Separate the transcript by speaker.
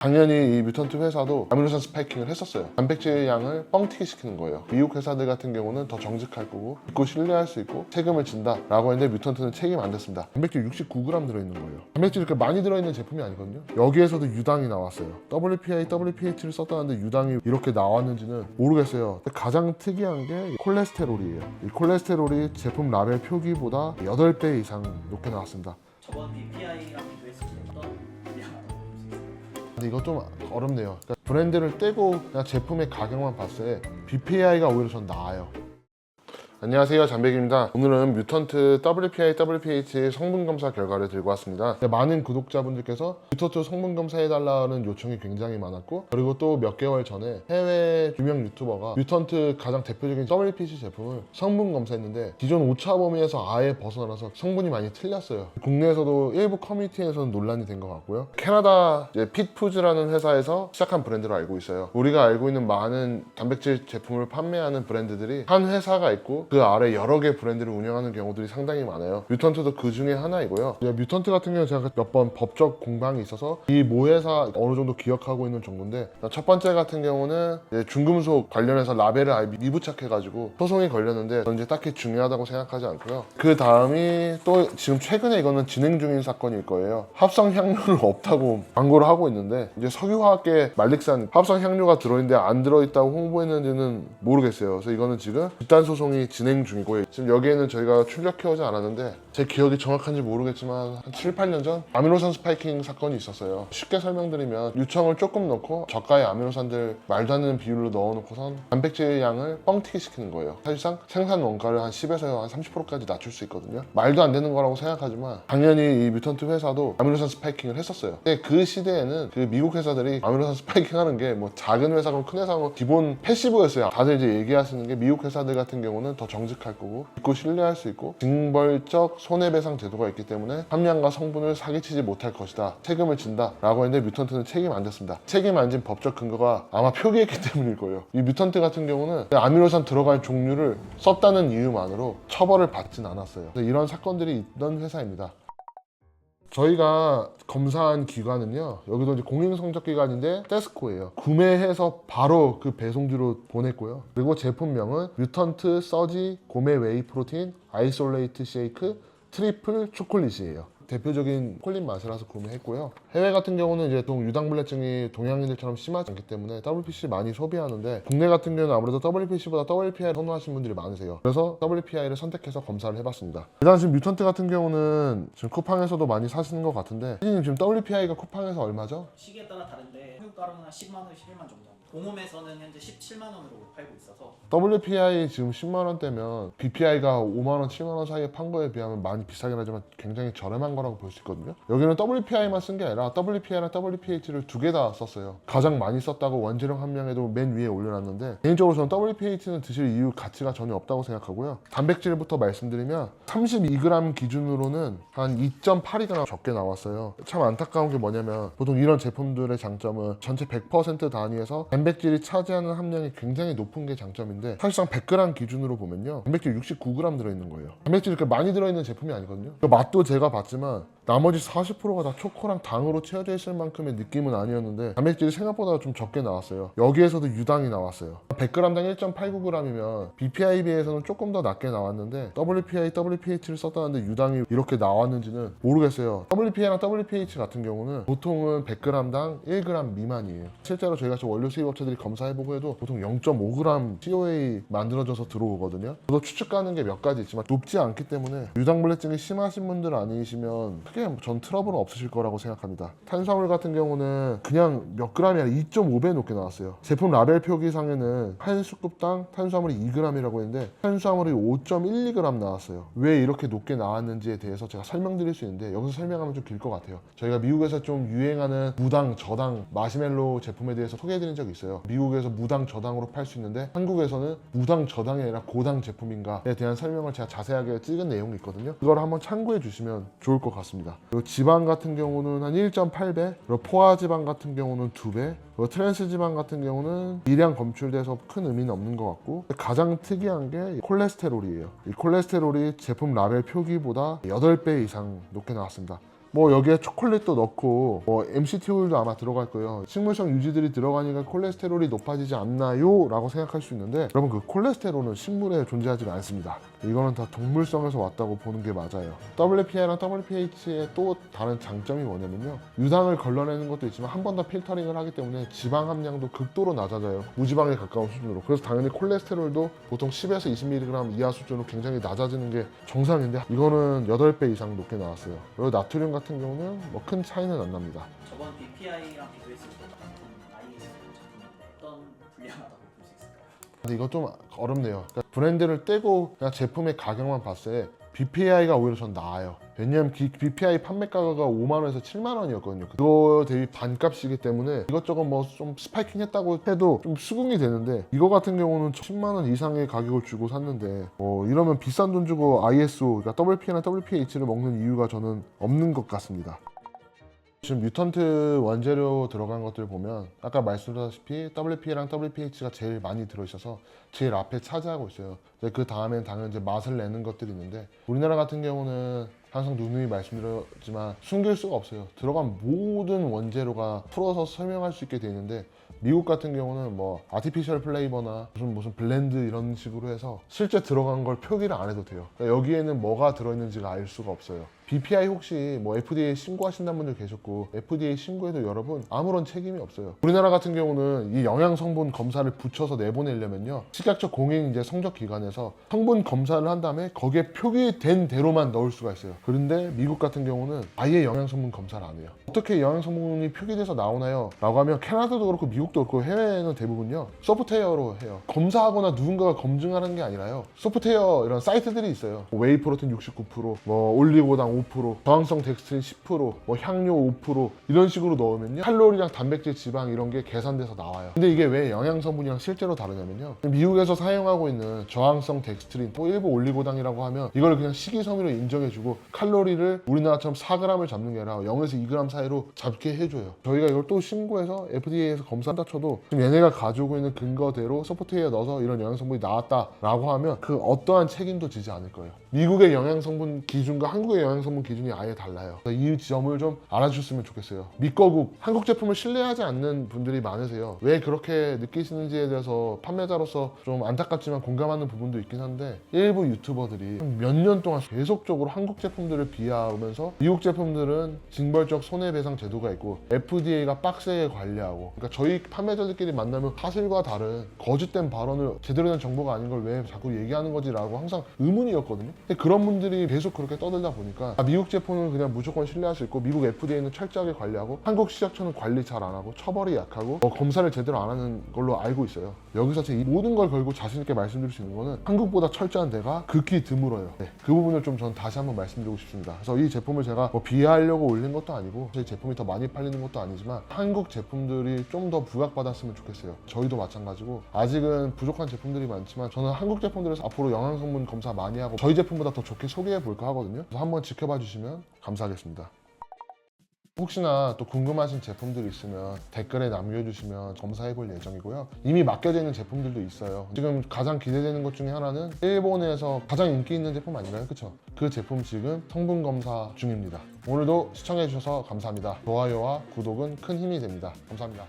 Speaker 1: 당연히 이 뮤턴트 회사도 아미노산 스파이킹을 했었어요. 단백질 양을 뻥튀기 시키는 거예요. 미국 회사들 같은 경우는 더 정직할 거고 믿고 신뢰할 수 있고 책임을 진다 라고 했는데 뮤턴트는 책임 안 졌습니다. 단백질 69g 들어있는 거예요. 단백질이 그렇게 많이 들어있는 제품이 아니거든요. 여기에서도 유당이 나왔어요. WPI, WPH를 썼다는데 유당이 이렇게 나왔는지는 모르겠어요. 가장 특이한 게 콜레스테롤이에요. 이 콜레스테롤이 제품 라벨 표기보다 8배 이상 높게 나왔습니다.
Speaker 2: 저번 BPI랑 비교했을 때 어떤 미안하다고 볼수 있어요?
Speaker 1: 근데 이거 좀 어렵네요. 그러니까 브랜드를 떼고 그냥 제품의 가격만 봤을 때 BPI가 오히려 전 나아요. 안녕하세요, 잔백입니다. 오늘은 뮤턴트 WPI, WPH 성분 검사 결과를 들고 왔습니다. 많은 구독자분들께서 뮤턴트 성분 검사해달라는 요청이 굉장히 많았고, 그리고 또 몇 개월 전에 해외 유명 유튜버가 뮤턴트 가장 대표적인 WPC 제품을 성분 검사했는데 기존 오차 범위에서 아예 벗어나서 성분이 많이 틀렸어요. 국내에서도 일부 커뮤니티에서는 논란이 된 것 같고요. 캐나다 핏푸즈라는 회사에서 시작한 브랜드로 알고 있어요. 우리가 알고 있는 많은 단백질 제품을 판매하는 브랜드들이 한 회사가 있고 그 아래 여러 개 브랜드를 운영하는 경우들이 상당히 많아요. 뮤턴트도 그 중에 하나이고요. 뮤턴트 같은 경우는 제가 몇 번 법적 공방이 있어서 이 모회사 어느 정도 기억하고 있는 정도인데, 첫 번째 같은 경우는 중금속 관련해서 라벨을 아예 미부착해가지고 소송이 걸렸는데 저는 이제 딱히 중요하다고 생각하지 않고요. 그 다음이 또 지금 최근에 이거는 진행 중인 사건일 거예요. 합성 향료는 없다고 광고를 하고 있는데 이제 석유화학계 말릭산 합성 향료가 들어있는데 안 들어있다고 홍보했는지는 모르겠어요. 그래서 이거는 지금 집단 소송이 진행 중이고요. 지금 여기에는 저희가 출력해오지 않았는데 제 기억이 정확한지 모르겠지만 한 7, 8년 전 아미노산 스파이킹 사건이 있었어요. 쉽게 설명드리면 유청을 조금 넣고 저가의 아미노산들 말도 안 되는 비율로 넣어놓고선 단백질 양을 뻥튀기 시키는 거예요. 사실상 생산 원가를 한 10에서 한 30%까지 낮출 수 있거든요. 말도 안 되는 거라고 생각하지만 당연히 이 뮤턴트 회사도 아미노산 스파이킹을 했었어요. 근데 그 시대에는 그 미국 회사들이 아미노산 스파이킹 하는 게 뭐 작은 회사건 큰 회사건 기본 패시브였어요. 다들 이제 얘기하시는 게 미국 회사들 같은 경우는 더 정직할 거고 믿고 신뢰할 수 있고 징벌적 손해배상 제도가 있기 때문에 함량과 성분을 사기치지 못할 것이다, 책임을 진다 라고 했는데 뮤턴트는 책임 안 졌습니다. 책임 안 진 법적 근거가 아마 표기했기 때문일 거예요. 이 뮤턴트 같은 경우는 아미노산 들어갈 종류를 썼다는 이유만으로 처벌을 받진 않았어요. 이런 사건들이 있던 회사입니다. 저희가 검사한 기관은요, 여기도 이제 공인성적기관인데 테스코예요. 구매해서 바로 그 배송지로 보냈고요. 그리고 제품명은 뮤턴트 서지 고메 웨이 프로틴 아이솔레이트 쉐이크 트리플 초콜릿이에요. 대표적인 초콜릿 맛이라서 구매했고요. 해외 같은 경우는 이제 유당불내증이 동양인들처럼 심하지 않기 때문에 WPC 많이 소비하는데, 국내 같은 경우는 아무래도 WPC보다 WPI 선호하시는 분들이 많으세요. 그래서 WPI를 선택해서 검사를 해봤습니다. 일단 지금 뮤턴트 같은 경우는 지금 쿠팡에서도 많이 사시는 것 같은데, 피디님 지금 WPI가 쿠팡에서 얼마죠?
Speaker 2: 시기에 따라 다른데 한국가로는 한 10만 원, 11만 정도. 공홈에서는 현재 17만 원으로 팔고 있어서
Speaker 1: WPI 지금 10만원대면 BPI가 5만원, 7만원 사이에 판 거에 비하면 많이 비싸긴 하지만 굉장히 저렴한 거라고 볼 수 있거든요. 여기는 WPI만 쓴 게 아니라 WPI랑 WPH를 두 개 다 썼어요. 가장 많이 썼다고 원재료 함량에도 맨 위에 올려놨는데, 개인적으로 저는 WPH는 드실 이유 가치가 전혀 없다고 생각하고요. 단백질부터 말씀드리면 32g 기준으로는 한 2.8g 적게 나왔어요. 참 안타까운 게 뭐냐면, 보통 이런 제품들의 장점은 전체 100% 단위에서 단백질이 차지하는 함량이 굉장히 높은 게 장점인데, 사실상 100g 기준으로 보면요, 단백질 69g 들어있는 거예요. 단백질이 그렇게 많이 들어있는 제품이 아니거든요. 맛도 제가 봤지만 나머지 40%가 다 초코랑 당으로 채워져 있을 만큼의 느낌은 아니었는데 단백질이 생각보다 좀 적게 나왔어요. 여기에서도 유당이 나왔어요. 100g당 1.89g이면 BPI 비해서는 조금 더 낮게 나왔는데 WPI, WPH를 썼다는데 유당이 이렇게 나왔는지는 모르겠어요. WPI랑 WPH 같은 경우는 보통은 100g당 1g 미만이에요. 실제로 저희가 원료 수입업체들이 검사해보고 해도 보통 0.5g COA 만들어져서 들어오거든요. 저도 추측가는 게 몇 가지 있지만 높지 않기 때문에 유당불내증이 심하신 분들 아니시면 크게 전 트러블은 없으실 거라고 생각합니다. 탄수화물 같은 경우는 그냥 몇 g이 아니라 2.5배 높게 나왔어요. 제품 라벨 표기상에는 한 스쿱당 탄수화물이 2g이라고 했는데 탄수화물이 5.12g 나왔어요. 왜 이렇게 높게 나왔는지에 대해서 제가 설명드릴 수 있는데, 여기서 설명하면 좀 길 것 같아요. 저희가 미국에서 좀 유행하는 무당, 저당 마시멜로 제품에 대해서 소개해드린 적이 있어요. 미국에서 무당, 저당으로 팔 수 있는데 한국에서는 무당, 저당이 아니라 고당 제품인가에 대한 설명을 제가 자세하게 찍은 내용이 있거든요. 그걸 한번 참고해 주시면 좋을 것 같습니다. 그리고 지방 같은 경우는 한 1.8배, 그리고 포화 지방 같은 경우는 2배, 그리고 트랜스 지방 같은 경우는 미량 검출돼서 큰 의미는 없는 것 같고, 가장 특이한 게 콜레스테롤이에요. 이 콜레스테롤이 제품 라벨 표기보다 8배 이상 높게 나왔습니다. 뭐 여기에 초콜릿도 넣고 뭐 MCT 오일도 아마 들어갈 거예요. 식물성 유지들이 들어가니까 콜레스테롤이 높아지지 않나요? 라고 생각할 수 있는데, 여러분 그 콜레스테롤은 식물에 존재하지가 않습니다. 이거는 다 동물성에서 왔다고 보는 게 맞아요. WPI랑 WPH의 또 다른 장점이 뭐냐면요, 유당을 걸러내는 것도 있지만 한 번 더 필터링을 하기 때문에 지방 함량도 극도로 낮아져요. 무지방에 가까운 수준으로. 그래서 당연히 콜레스테롤도 보통 10에서 20mg 이하 수준으로 굉장히 낮아지는 게 정상인데, 이거는 8배 이상 높게 나왔어요. 그리고 나트륨 같은 경우는 뭐 큰 차이는 안 납니다.
Speaker 2: 저번 BPI랑 비교했을 때 같은 IS 제품인데 어떤 불리하다고 볼 수 있을까요?
Speaker 1: 근데 이거 좀 어렵네요. 그러니까 브랜드를 떼고 그냥 제품의 가격만 봤을 때 BPI가 오히려 전 나아요. 왜냐면 BPI 판매 가격가 5만 원에서 7만 원이었거든요. 그거 대비 반값이기 때문에 이것저것 뭐 좀 스파이킹 했다고 해도 좀 수긍이 되는데, 이거 같은 경우는 10만 원 이상의 가격을 주고 샀는데 이러면 비싼 돈 주고 ISO, 그러니까 WPI나 WPH를 먹는 이유가 저는 없는 것 같습니다. 지금 뮤턴트 원재료 들어간 것들 보면 아까 말씀드렸다시피 WP랑 WPH가 제일 많이 들어있어서 제일 앞에 차지하고 있어요. 그 다음엔 당연히 이제 맛을 내는 것들이 있는데, 우리나라 같은 경우는 항상 누누이 말씀드렸지만 숨길 수가 없어요. 들어간 모든 원재료가 풀어서 설명할 수 있게 돼 있는데, 미국 같은 경우는 뭐 아티피셜 플레이버나 무슨 블렌드 이런 식으로 해서 실제 들어간 걸 표기를 안 해도 돼요. 그러니까 여기에는 뭐가 들어있는지가 알 수가 없어요. BPI 혹시 뭐 FDA 신고하신다는 분들 계셨고, FDA 신고해도 여러분 아무런 책임이 없어요. 우리나라 같은 경우는 이 영양 성분 검사를 붙여서 내보내려면요, 식약처 공인 이제 성적 기관에서 성분 검사를 한 다음에 거기에 표기된 대로만 넣을 수가 있어요. 그런데 미국 같은 경우는 아예 영양 성분 검사를 안 해요. 어떻게 영양 성분이 표기돼서 나오나요? 라고 하면 캐나다도 그렇고 미국도 그렇고 해외에는 대부분요 소프트웨어로 해요. 검사하거나 누군가가 검증하는 게 아니라요, 소프트웨어 이런 사이트들이 있어요. 웨이 프로틴 69%, 뭐 올리고당 5%, 저항성 덱스트린 10%, 뭐 향료 5% 이런 식으로 넣으면요, 칼로리랑 단백질, 지방 이런 게 계산돼서 나와요. 근데 이게 왜 영양 성분이랑 실제로 다르냐면요, 미국에서 사용하고 있는 저항성 덱스트린, 또 일부 올리고당이라고 하면 이걸 그냥 식이섬유로 인정해주고 칼로리를 우리나라처럼 4g을 잡는 게 아니라 0에서 2g 사이로 잡게 해줘요. 저희가 이걸 또 신고해서 FDA에서 검사한다 쳐도 지금 얘네가 가지고 있는 근거대로 소프트웨어에 넣어서 이런 영양 성분이 나왔다라고 하면 그 어떠한 책임도 지지 않을 거예요. 미국의 영양 성분 기준과 한국의 영양 성분 기준이 아예 달라요. 이 지점을 좀 알아주셨으면 좋겠어요. 믿거국 한국 제품을 신뢰하지 않는 분들이 많으세요. 왜 그렇게 느끼시는지에 대해서 판매자로서 좀 안타깝지만 공감하는 부분도 있긴 한데, 일부 유튜버들이 몇 년 동안 계속적으로 한국 제품들을 비하하면서 미국 제품들은 징벌적 손해배상 제도가 있고 FDA가 빡세게 관리하고, 그러니까 저희 판매자들끼리 만나면 사실과 다른 거짓된 발언을 제대로 된 정보가 아닌 걸 왜 자꾸 얘기하는 거지 라고 항상 의문이었거든요. 근데 그런 분들이 계속 그렇게 떠들다 보니까 미국 제품은 그냥 무조건 신뢰할 수 있고 미국 FDA는 철저하게 관리하고 한국 시작처는 관리 잘 안 하고 처벌이 약하고 검사를 제대로 안 하는 걸로 알고 있어요. 여기서 제 이 모든 걸 걸고 자신 있게 말씀드릴 수 있는 거는 한국보다 철저한 데가 극히 드물어요. 네, 그 부분을 좀 전 다시 한번 말씀드리고 싶습니다. 그래서 이 제품을 제가 뭐 비하하려고 올린 것도 아니고 제 제품이 더 많이 팔리는 것도 아니지만 한국 제품들이 좀 더 부각받았으면 좋겠어요. 저희도 마찬가지고 아직은 부족한 제품들이 많지만 저는 한국 제품들에서 앞으로 영양 성분 검사 많이 하고 저희 제품보다 더 좋게 소개해 볼까 하거든요. 그래서 한번 지켜봐 주시면 감사하겠습니다. 혹시나 또 궁금하신 제품들이 있으면 댓글에 남겨주시면 검사해 볼 예정이고요. 이미 맡겨져 있는 제품들도 있어요. 지금 가장 기대되는 것 중에 하나는 일본에서 가장 인기 있는 제품 아닌가요? 그쵸? 그 제품 지금 성분 검사 중입니다. 오늘도 시청해 주셔서 감사합니다. 좋아요와 구독은 큰 힘이 됩니다. 감사합니다.